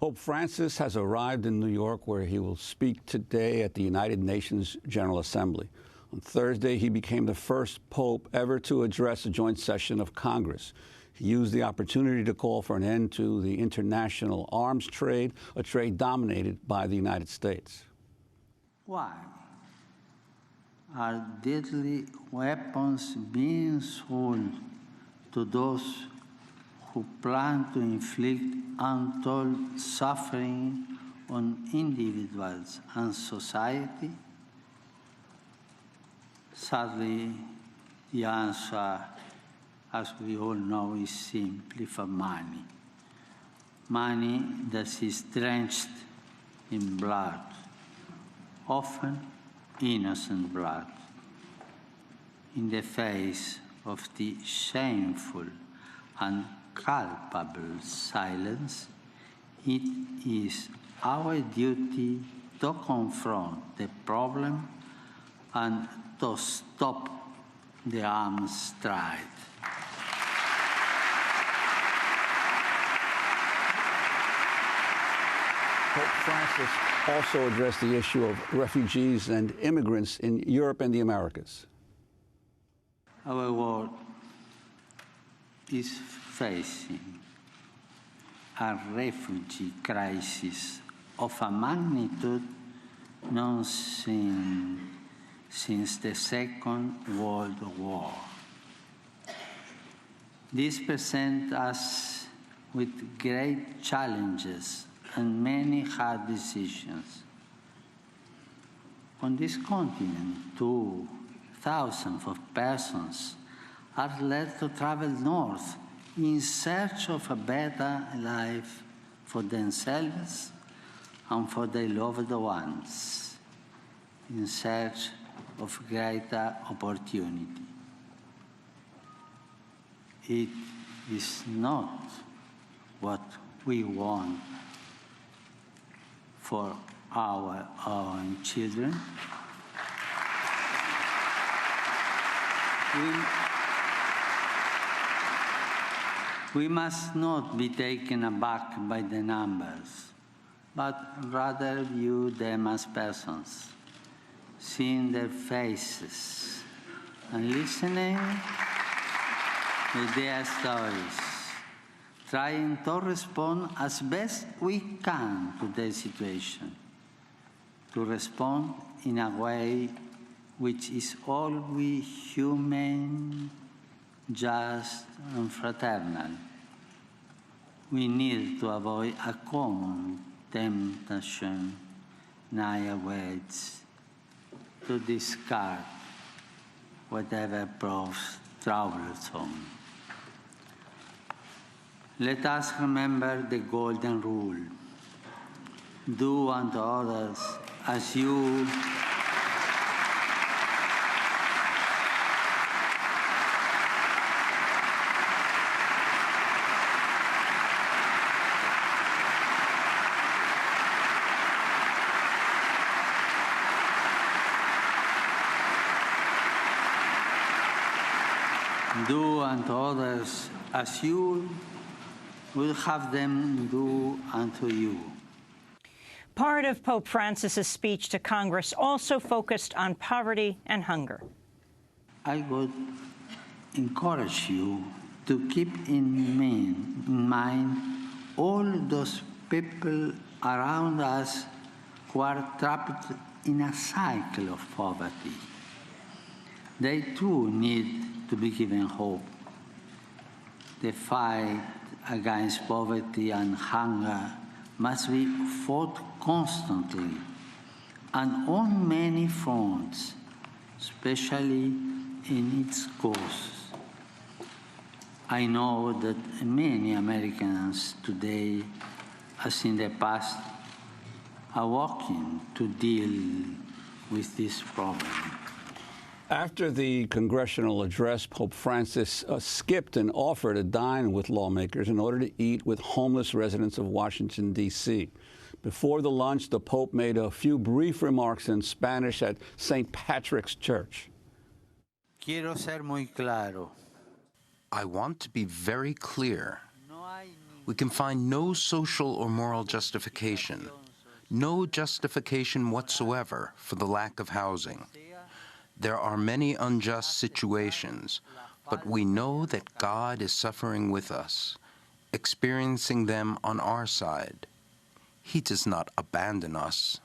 Pope Francis has arrived in New York, where he will speak today at the United Nations General Assembly. On Thursday, he became the first pope ever to address a joint session of Congress. He used the opportunity to call for an end to the international arms trade, a trade dominated by the United States. Why are deadly weapons being sold to those who plan to inflict untold suffering on individuals and society? Sadly, the answer, as we all know, is simply for money. Money that is drenched in blood, often innocent blood. In the face of the shameful and culpable silence, it is our duty to confront the problem and to stop the arms trade. Pope Francis also addressed the issue of refugees and immigrants in Europe and the Americas. Our world is facing a refugee crisis of a magnitude known since the Second World War. This presents us with great challenges and many hard decisions. On this continent, too, thousands of persons are led to travel north in search of a better life for themselves and for their loved ones, in search of greater opportunity. It is not what we want for our own children. We must not be taken aback by the numbers, but rather view them as persons, seeing their faces and listening to their stories, trying to respond as best we can to their situation, to respond in a way which is always humane, just, and fraternal. We need to avoid a common temptation nigh awaits to discard whatever proves troublesome. Let us remember the golden rule: do unto others as you do unto others as you will have them do unto you. Part of Pope Francis's speech to Congress also focused on poverty and hunger. I would encourage you to keep in mind all those people around us who are trapped in a cycle of poverty. They too need to be given hope. The fight against poverty and hunger must be fought constantly and on many fronts, especially in its cause. I know that many Americans today, as in the past, are working to deal with this problem. After the congressional address, Pope Francis skipped and offered a dine with lawmakers in order to eat with homeless residents of Washington, D.C. Before the lunch, the Pope made a few brief remarks in Spanish at St. Patrick's Church. Quiero ser muy claro. I want to be very clear. We can find no social or moral justification, no justification whatsoever for the lack of housing. There are many unjust situations, but we know that God is suffering with us, experiencing them on our side. He does not abandon us.